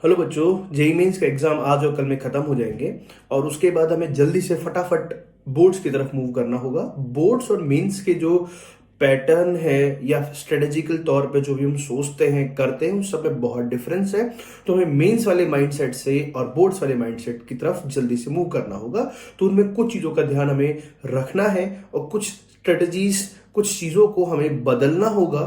Hello बच्चों, JEE mains का exam आज और कल में खत्म हो जाएंगे और उसके बाद हमें जल्दी से फटाफट बोर्ड्स की तरफ मूव करना होगा। बोर्ड्स और मेंस के जो पैटर्न है या स्ट्रेटेजिकल तौर पे जो भी हम सोचते हैं करते हैं उस सब में बहुत डिफरेंस है। तो हमें मेंस वाले माइंडसेट से और बोर्ड्स वाले माइंडसेट की तरफ जल्दी से मूव करना होगा। तो उनमें कुछ चीज़ों का ध्यान हमें रखना है और कुछ स्ट्रेटजीज, कुछ चीज़ों को हमें बदलना होगा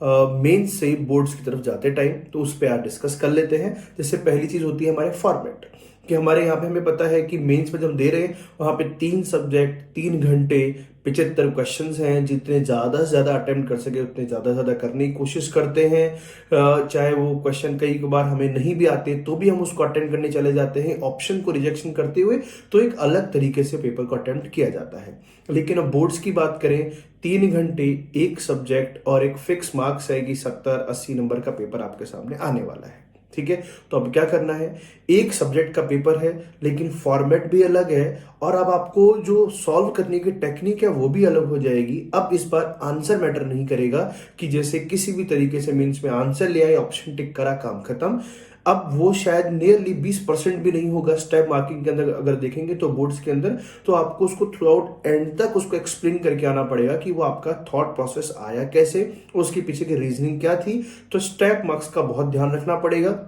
मेंस से बोर्ड्स की तरफ जाते टाइम। तो उस पर आज डिस्कस कर लेते हैं। जैसे पहली चीज होती है हमारे फॉर्मेट, कि हमारे यहाँ पे हमें पता है कि मेंस में जब हम दे रहे हैं वहां पे 3 सब्जेक्ट 3 घंटे 75 क्वेश्चंस हैं। जितने ज्यादा से ज्यादा अटेम्प्ट कर सके उतने ज्यादा से ज्यादा करने की कोशिश करते हैं। चाहे वो क्वेश्चन कई बार हमें नहीं भी आते तो भी हम उसको अटेम्प्ट करने चले जाते हैं, ऑप्शन को रिजेक्शन करते हुए। तो एक अलग तरीके से पेपर को अटेम्प्ट किया जाता है। लेकिन अब बोर्ड्स की बात करें, 3 घंटे एक सब्जेक्ट और एक फिक्स मार्क्स है कि 70-80 नंबर का पेपर आपके सामने आने वाला है। ठीक है, तो अब क्या करना है, एक सब्जेक्ट का पेपर है लेकिन फॉर्मेट भी अलग है और अब आपको जो सॉल्व करने की टेक्निक है वो भी अलग हो जाएगी। अब इस बार आंसर मैटर नहीं करेगा कि जैसे किसी भी तरीके से मीन्स में आंसर ले आए, ऑप्शन टिक करा, काम खत्म। अब वो शायद नियरली 20% भी नहीं होगा स्टेप मार्किंग के अंदर अगर देखेंगे तो बोर्ड्स के अंदर। तो आपको उसको थ्रू आउट एंड तक उसको एक्सप्लेन करके आना पड़ेगा कि वो आपका थॉट प्रोसेस आया कैसे, उसके पीछे की रीजनिंग क्या थी। तो स्टेप मार्क्स का बहुत ध्यान रखना पड़ेगा।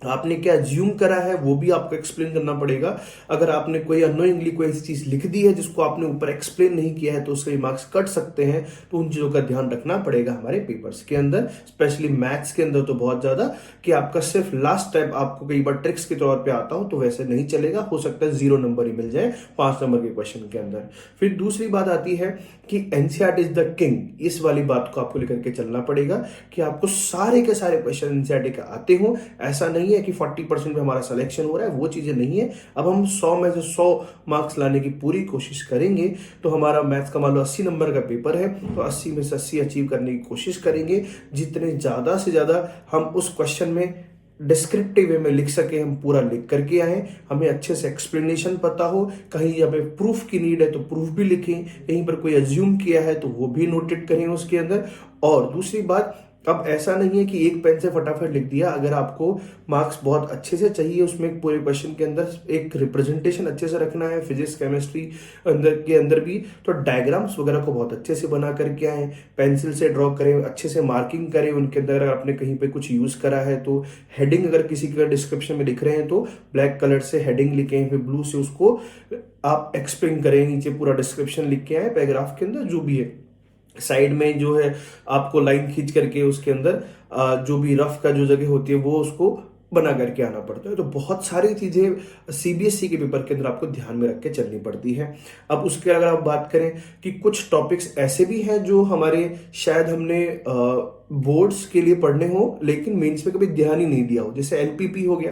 आपने क्या ज्यूम करा है वो भी आपको एक्सप्लेन करना पड़ेगा। अगर आपने कोई अनोइंगली कोई ऐसी चीज लिख दी है जिसको आपने ऊपर एक्सप्लेन नहीं किया है तो उसके मार्क्स कट सकते हैं। तो उन चीजों का ध्यान रखना पड़ेगा हमारे पेपर्स के अंदर, स्पेशली मैथ्स के अंदर तो बहुत ज्यादा, कि आपका सिर्फ लास्ट टाइम आपको कई बार ट्रिक्स के तौर पे आता हो तो वैसे नहीं चलेगा। हो सकता है 0 नंबर ही मिल जाए 5 नंबर के क्वेश्चन के अंदर। फिर दूसरी बात आती है कि एनसीईआरटी इज द किंग। इस वाली बात को आपको लेकर के चलना पड़ेगा कि आपको सारे के सारे क्वेश्चन एनसीईआरटी के आते हो। ऐसा नहीं है कि 40% में हमारा सिलेक्शन हो रहा है, वो चीजें नहीं है। अब हम 100 में से 100 मार्क्स लाने की पूरी कोशिश करेंगे। तो हमारा मैथ्स का मान लो 80 नंबर का पेपर है तो 80 में से 80 अचीव करने की कोशिश करेंगे। जितने ज्यादा से ज्यादा हम उस क्वेश्चन में डिस्क्रिप्टिव वे में लिख सके, हम पूरा लिख करके आए। हमें अच्छे से एक्सप्लेनेशन पता हो, कहीं हमें प्रूफ की नीड है तो प्रूफ भी लिखें, कहीं पर कोई अज्यूम किया है तो वो भी नोटेड करें उसके अंदर। और दूसरी बात, अब ऐसा नहीं है कि एक पेन से फटाफट लिख दिया। अगर आपको मार्क्स बहुत अच्छे से चाहिए उसमें पूरे क्वेश्चन के अंदर एक रिप्रेजेंटेशन अच्छे से रखना है, फिजिक्स केमिस्ट्री अंदर भी, तो डायग्राम्स वगैरह को बहुत अच्छे से बना करके आए, पेंसिल से ड्रॉ करें, अच्छे से मार्किंग करें उनके अंदर। अगर आपने कहीं पे कुछ यूज करा है तो हेडिंग अगर किसी का डिस्क्रिप्शन में लिख रहे हैं तो ब्लैक कलर से हेडिंग लिखें, फिर ब्लू से उसको आप एक्सप्लेन करें, नीचे पूरा डिस्क्रिप्शन लिख के आए पैराग्राफ के अंदर जो भी है। साइड में जो है आपको लाइन खींच करके उसके अंदर जो भी रफ का जो जगह होती है वो उसको बना करके आना पड़ता है। तो बहुत सारी चीजें सीबीएसई के पेपर के अंदर आपको ध्यान में रख के चलनी पड़ती है। अब उसके अगर आप बात करें कि कुछ टॉपिक्स ऐसे भी हैं जो हमारे शायद हमने बोर्ड्स के लिए पढ़ने हो लेकिन मेंस में कभी ध्यान ही नहीं दिया हो, जैसे एलपीपी हो गया।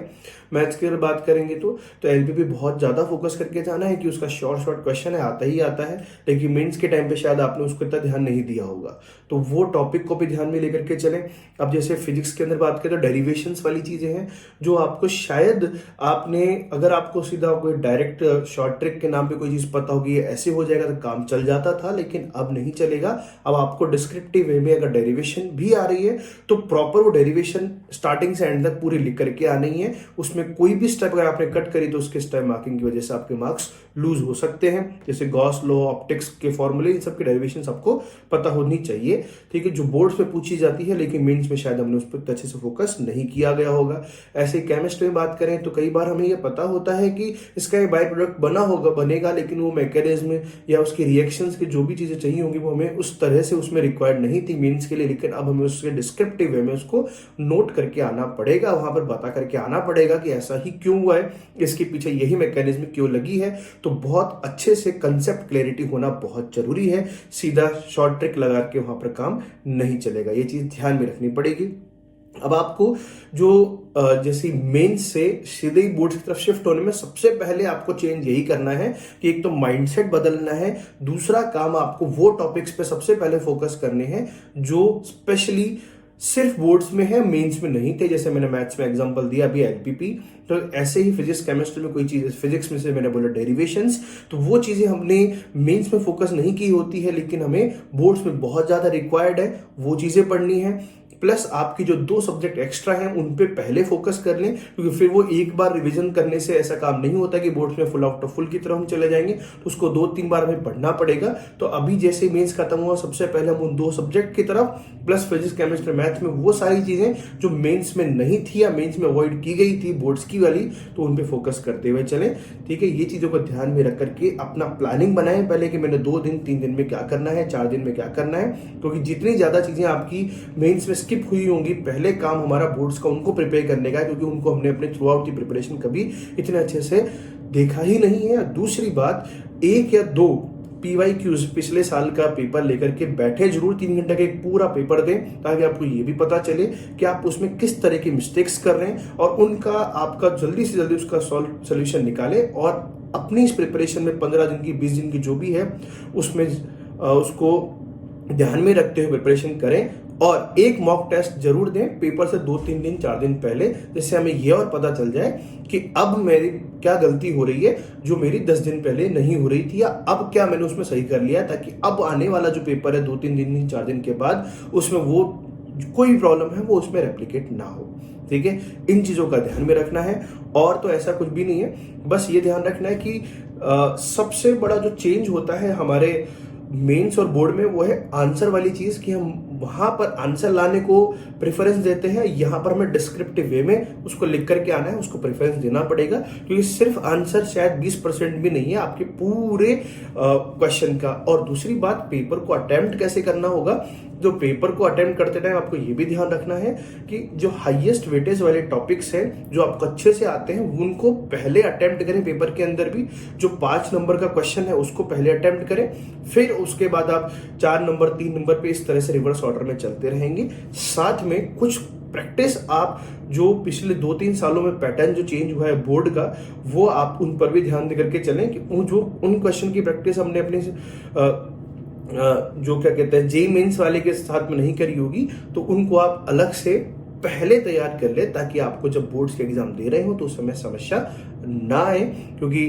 मैथ्स की अगर बात करेंगे तो एलपीपी बहुत ज्यादा फोकस करके जाना है कि उसका शॉर्ट शॉर्ट क्वेश्चन है, आता ही आता है। लेकिन मेंस के टाइम पे शायद आपने उसको इतना ध्यान नहीं दिया होगा, तो वो टॉपिक को भी ध्यान में लेकर के चलें। अब जैसे फिजिक्स के अंदर बात करें तो डेरिवेशंस वाली चीजें हैं जो आपको शायद आपने, अगर आपको सीधा कोई डायरेक्ट शॉर्ट ट्रिक के नाम पे कोई चीज पता होगी ऐसे हो जाएगा तो काम चल जाता था, लेकिन अब नहीं चलेगा। अब आपको डिस्क्रिप्टिव वे में अगर डेरिवेशन भी आ रही है तो प्रॉपर वो डेरिवेशन स्टार्टिंग से एंड तक पूरी लिख करके आनी है। उसमें कोई भी स्टेप अगर आपने कट करी तो उसके स्टेप मार्किंग की वजह से आपके मार्क्स लूज हो सकते हैं। जैसे गॉस लॉ, ऑप्टिक्स के फॉर्मूले, इन सब की डेरिवेशन आपको पता होनी चाहिए। ठीक है, जो बोर्ड्स पे पूछी जाती है लेकिन मेंस में शायद हमने उस पर अच्छे से फोकस नहीं किया गया होगा। ऐसे केमिस्ट्री में बात करें तो कई बार हमें यह पता होता है कि इसका ये बाय प्रोडक्ट बनेगा, लेकिन वो मैकेनिज्म या उसकी रिएक्शंस की जो भी चीजें चाहिए होंगी वो हमें उस तरह से उसमें रिक्वायर्ड नहीं थी मेंस के लिए। लेकिन अब हमें उसके डिस्क्रिप्टिव वे में उसको नोट करके आना पड़ेगा, वहां पर बता करके आना पड़ेगा कि ऐसा ही क्यों हुआ है, इसके पीछे यही मैकेनिज्म क्यों लगी है। तो बहुत अच्छे से कंसेप्ट क्लैरिटी होना बहुत जरूरी है। सीधा शॉर्ट ट्रिक लगा के वहां पर काम नहीं चलेगा, ये चीज ध्यान में रखनी पड़ेगी। अब आपको जो जैसे मेंस से सीधे ही बोर्ड की तरफ शिफ्ट होने में सबसे पहले आपको चेंज यही करना है कि एक तो माइंडसेट बदलना है, दूसरा काम आपको वो टॉपिक्स पे सबसे पहले फोकस करने हैं जो स्पेशली सिर्फ बोर्ड्स में है, मेंस में नहीं थे। जैसे मैंने मैथ्स में एग्जांपल दिया अभी एलपीपी, तो ऐसे ही फिजिक्स केमिस्ट्री में कोई चीज, फिजिक्स में से मैंने बोला डेरिवेशंस, तो वो चीजें हमने मेंस में फोकस नहीं की होती है लेकिन हमें बोर्ड्स में बहुत ज्यादा रिक्वायर्ड है, वो चीजें पढ़नी है। प्लस आपकी जो 2 सब्जेक्ट एक्स्ट्रा हैं उन पे पहले फोकस कर लें, क्योंकि फिर वो एक बार रिवीजन करने से ऐसा काम नहीं होता कि बोर्ड्स में फुल आफ्टर फुल की तरफ हम चले जाएंगे, तो उसको 2-3 बार हमें पढ़ना पड़ेगा। तो अभी जैसे मेंस खत्म हुआ, सबसे पहले हम उन 2 सब्जेक्ट की तरफ प्लस फिजिक्स केमिस्ट्री मैथ में वो सारी चीजें जो मेंस में नहीं थी या मेंस में अवॉइड की गई थी बोर्ड्स की वाली, तो उन पे फोकस करते हुए चले। ठीक है, ये चीजों को ध्यान में रख करके अपना प्लानिंग बनाएं पहले कि मैंने 2 दिन 3 दिन में क्या करना है, 4 दिन में क्या करना है, क्योंकि जितनी ज्यादा चीजें आपकी मेंस में स्किप हुई होंगी, पहले काम हमारा बोर्ड्स का उनको प्रिपेयर करने का है, क्योंकि उनको हमने अपने थ्रू आउट की प्रिपरेशन कभी इतने अच्छे से देखा ही नहीं है। दूसरी बात, 1 या 2 PYQs पिछले साल का पेपर लेकर के बैठे जरूर, 3 घंटे का एक पूरा पेपर दें, ताकि आपको ये भी पता चले कि आप उसमें किस तरह की मिस्टेक्स कर रहे हैं और उनका आपका जल्दी से जल्दी उसका सोल्यूशन निकाले और अपनी इस प्रिपरेशन में 15 दिन की 20 दिन की जो भी है उसमें उसको ध्यान में रखते हुए प्रिपरेशन करें। और एक मॉक टेस्ट जरूर दें पेपर से 2-3 दिन 4 दिन पहले, जिससे हमें यह और पता चल जाए कि अब मेरी क्या गलती हो रही है जो मेरी 10 दिन पहले नहीं हो रही थी, या अब क्या मैंने उसमें सही कर लिया, ताकि अब आने वाला जो पेपर है 2-3 दिन 4 दिन के बाद उसमें वो कोई प्रॉब्लम है वो उसमें रेप्लिकेट ना हो। ठीक है, इन चीजों का ध्यान में रखना है। और तो ऐसा कुछ भी नहीं है, बस ये ध्यान रखना है कि सबसे बड़ा जो चेंज होता है हमारे मेंस और बोर्ड में वो है आंसर वाली चीज, कि हम वहां पर आंसर लाने को प्रेफरेंस देते हैं, यहां पर हमें डिस्क्रिप्टिव वे में उसको लिख करके आना है, उसको प्रेफरेंस देना पड़ेगा, क्योंकि सिर्फ आंसर शायद 20% भी नहीं है आपके पूरे क्वेश्चन का। और दूसरी बात, पेपर को अटेम्प्ट कैसे करना होगा, जो पेपर को अटेम्प्ट करते टाइम आपको ये भी ध्यान रखना है कि जो हाईएस्ट वेटेज वाले टॉपिक्स हैं जो आपको अच्छे से आते हैं उनको पहले अटेम्प्ट करें पेपर के अंदर भी। जो 5 नंबर का क्वेश्चन है उसको पहले अटेम्प्ट करें, फिर उसके बाद आप 4 नंबर 3 नंबर पे इस तरह से रिवर्स ऑर्डर में चलते रहेंगे। साथ में कुछ प्रैक्टिस आप जो पिछले 2-3 सालों में पैटर्न जो चेंज हुआ है बोर्ड का, वो आप उन पर भी ध्यान दे करके चलें कि उन क्वेश्चन की प्रैक्टिस हमने अपने जो क्या कहते हैं जेईई मेंस वाले के साथ में नहीं करी होगी, तो उनको आप अलग से पहले तैयार कर ले, ताकि आपको जब बोर्ड्स के एग्जाम दे रहे हो तो उस समय समस्या ना आए। क्योंकि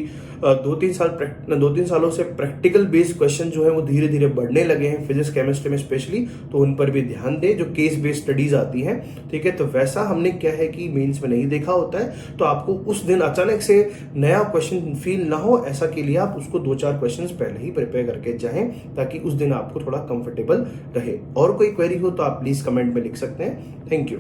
2-3 सालों से प्रैक्टिकल बेस्ड क्वेश्चन जो है वो धीरे धीरे बढ़ने लगे हैं फिजिक्स केमिस्ट्री में स्पेशली, तो उन पर भी ध्यान दें। जो केस बेस्ड स्टडीज आती हैं, ठीक है, तो वैसा हमने क्या है कि मेंस में नहीं देखा होता है, तो आपको उस दिन अचानक से नया क्वेश्चन फील ना हो, ऐसा के लिए आप उसको 2-4 क्वेश्चन पहले ही प्रिपेयर करके जाएं, ताकि उस दिन आपको थोड़ा कंफर्टेबल रहे। और कोई क्वेरी हो तो आप प्लीज कमेंट में लिख सकते हैं। Thank you.